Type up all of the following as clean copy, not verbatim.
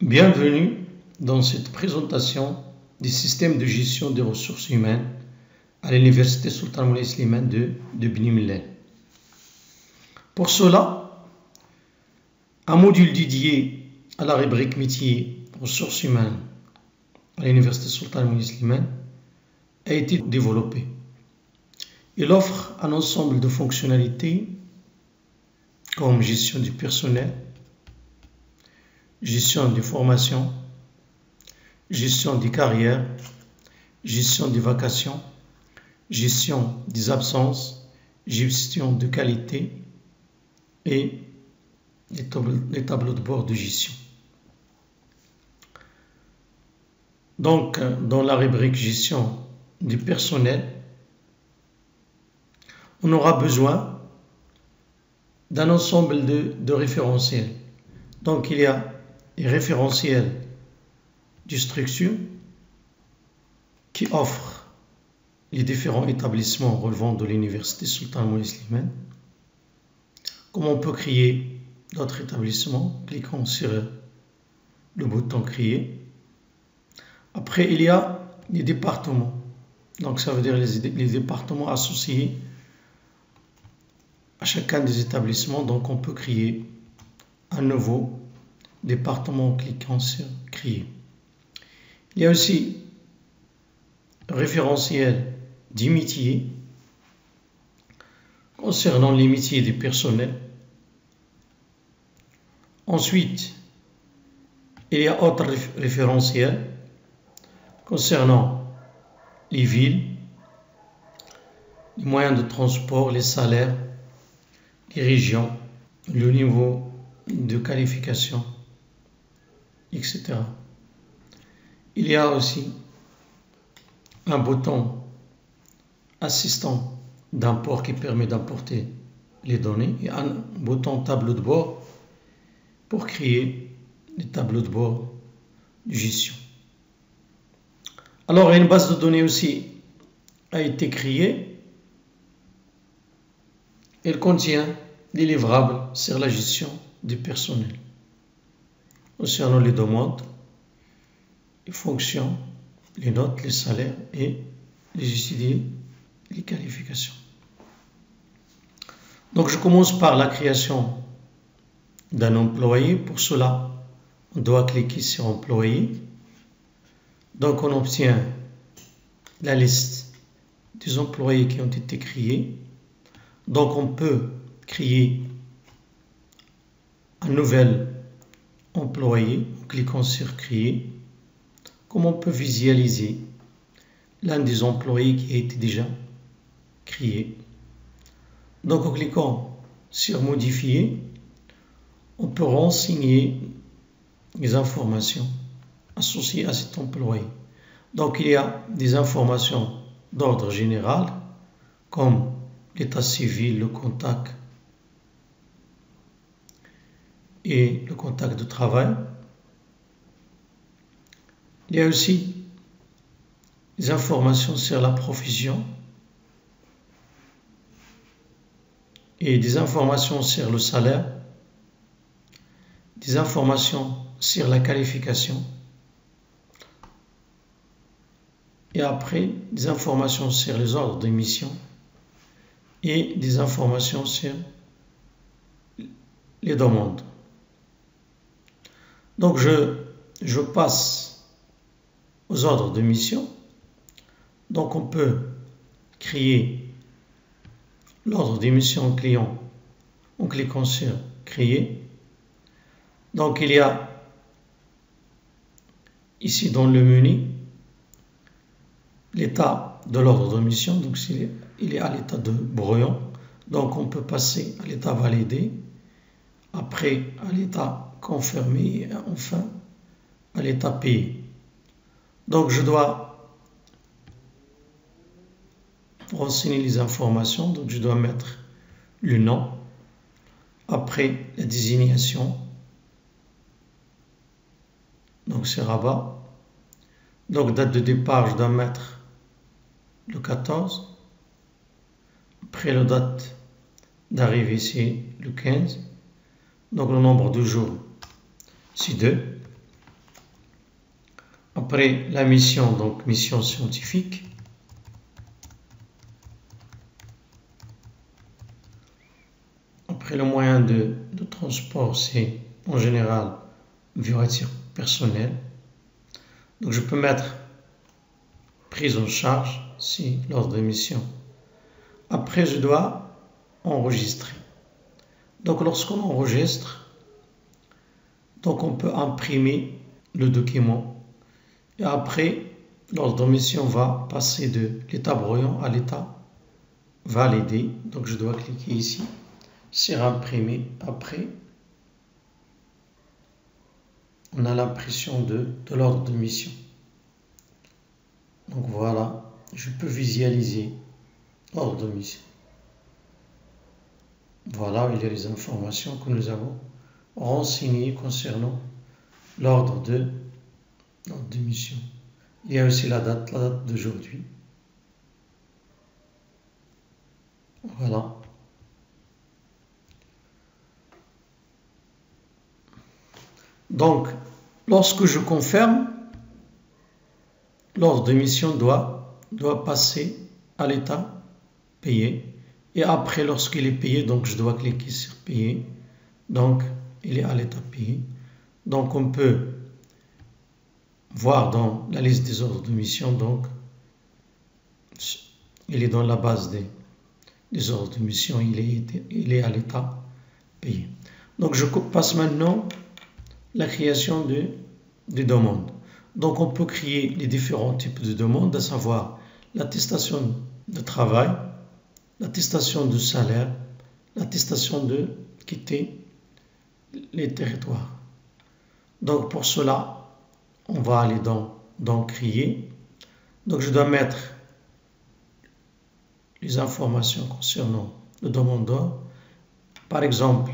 Bienvenue dans cette présentation des systèmes de gestion des ressources humaines à l'Université Sultan Moulay Slimane de Beni Mellal. Pour cela, un module dédié à la rubrique métier ressources humaines à l'Université Sultan Moulay Slimane a été développé. Il offre un ensemble de fonctionnalités comme gestion du personnel, gestion des formations, gestion des carrières, gestion des vacations, gestion des absences, gestion de qualité et les tableaux de bord de gestion. Donc, dans la rubrique gestion du personnel, on aura besoin d'un ensemble de référentiels. Donc, il y a les référentiels de structure qui offrent les différents établissements relevant de l'Université Sultan Moulay Slimane. Comme on peut créer d'autres établissements, cliquons sur le bouton créer. Après, il y a les départements. Donc, ça veut dire les départements associés à chacun des établissements. Donc, on peut créer un nouveau département en cliquant sur créer. Il y a aussi référentiel des métiers concernant les métiers du personnel. Ensuite, il y a autre référentiel concernant les villes, les moyens de transport, les salaires, les régions, le niveau de qualification, etc. Il y a aussi un bouton assistant d'import qui permet d'importer les données et un bouton tableau de bord pour créer les tableaux de bord de gestion. Alors, une base de données aussi a été créée. Elle contient des livrables sur la gestion du personnel, concernant les demandes, les fonctions, les notes, les salaires et les étudiés, les qualifications. Donc, je commence par la création d'un employé. Pour cela, on doit cliquer sur employé. Donc, on obtient la liste des employés qui ont été créés. Donc, on peut créer un nouvel employé en cliquant sur créer. Comme on peut visualiser l'un des employés qui a été déjà créé. Donc, en cliquant sur modifier, on peut renseigner les informations associées à cet employé. Donc, il y a des informations d'ordre général comme l'état civil, le contact et le contact de travail. Il y a aussi des informations sur la profession et des informations sur le salaire, des informations sur la qualification et après des informations sur les ordres de mission et des informations sur les demandes. Donc je passe aux ordres de mission. Donc on peut créer l'ordre de mission client en cliquant sur créer. Donc il y a ici dans le menu l'état de l'ordre de mission. Donc il est à l'état de brouillon. Donc on peut passer à l'état validé, après à l'état confirmé et enfin à l'état payé. Donc je dois renseigner les informations. Donc je dois mettre le nom, après la désignation. Donc c'est Rabat. Donc date de départ, je dois mettre le 14. Après la date d'arrivée, c'est le 15. Donc le nombre de jours, c'est 2. Après la mission, donc mission scientifique. Après le moyen de transport, c'est en général voiture personnelle. Donc je peux mettre prise en charge si lors de mission. Après je dois enregistrer. Donc lorsqu'on enregistre, donc on peut imprimer le document. Et après, l'ordre de mission va passer de l'état brouillon à l'état validé. Donc je dois cliquer ici sur imprimer. Après, on a l'impression de l'ordre de mission. Donc voilà, je peux visualiser l'ordre de mission. Voilà, il y a les informations que nous avons renseignées concernant l'ordre de mission. Il y a aussi la date d'aujourd'hui. Voilà. Donc, lorsque je confirme, l'ordre de mission doit passer à l'état payé. Et après, lorsqu'il est payé, donc je dois cliquer sur payer. Donc, il est à l'état payé. Donc, on peut voir dans la liste des ordres de mission, donc, il est dans la base des ordres de mission, il est à l'état payé. Donc, je passe maintenant la création des demandes. Donc, on peut créer les différents types de demandes, à savoir l'attestation de travail, l'attestation de salaire, l'attestation de quitter les territoires. Donc, pour cela, on va aller dans créer. Donc, je dois mettre les informations concernant le demandeur. Par exemple,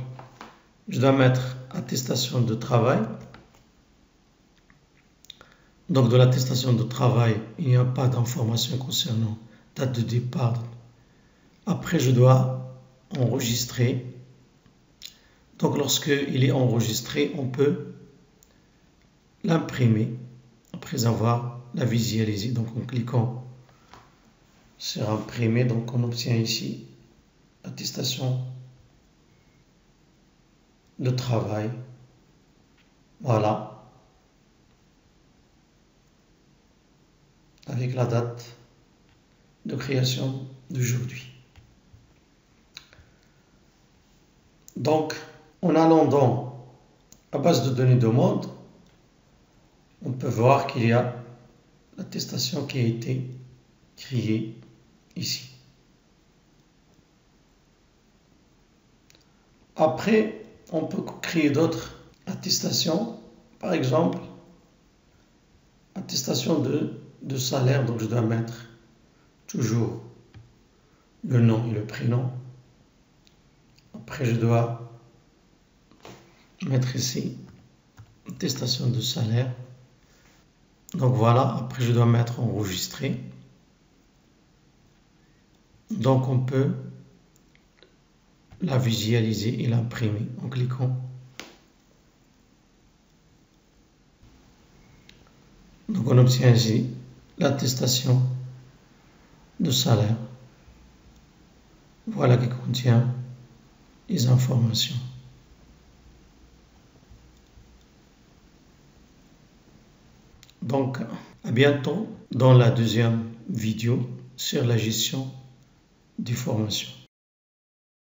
je dois mettre attestation de travail. Donc, de l'attestation de travail, il n'y a pas d'informations concernant date de départ. Après, je dois enregistrer. Donc, lorsqu'il est enregistré, on peut l'imprimer après avoir la visualisé. Donc, en cliquant sur imprimer, donc on obtient ici attestation de travail. Voilà. Avec la date de création d'aujourd'hui. Donc, en allant dans la base de données demande, on peut voir qu'il y a l'attestation qui a été créée ici. Après, on peut créer d'autres attestations. Par exemple, attestation de salaire, donc je dois mettre toujours le nom et le prénom. Après, je dois mettre ici attestation de salaire. Donc voilà, après je dois mettre enregistrer. Donc on peut la visualiser et l'imprimer en cliquant. Donc on obtient ici l'attestation de salaire. Voilà qui contient les informations. Donc, à bientôt dans la deuxième vidéo sur la gestion des formations.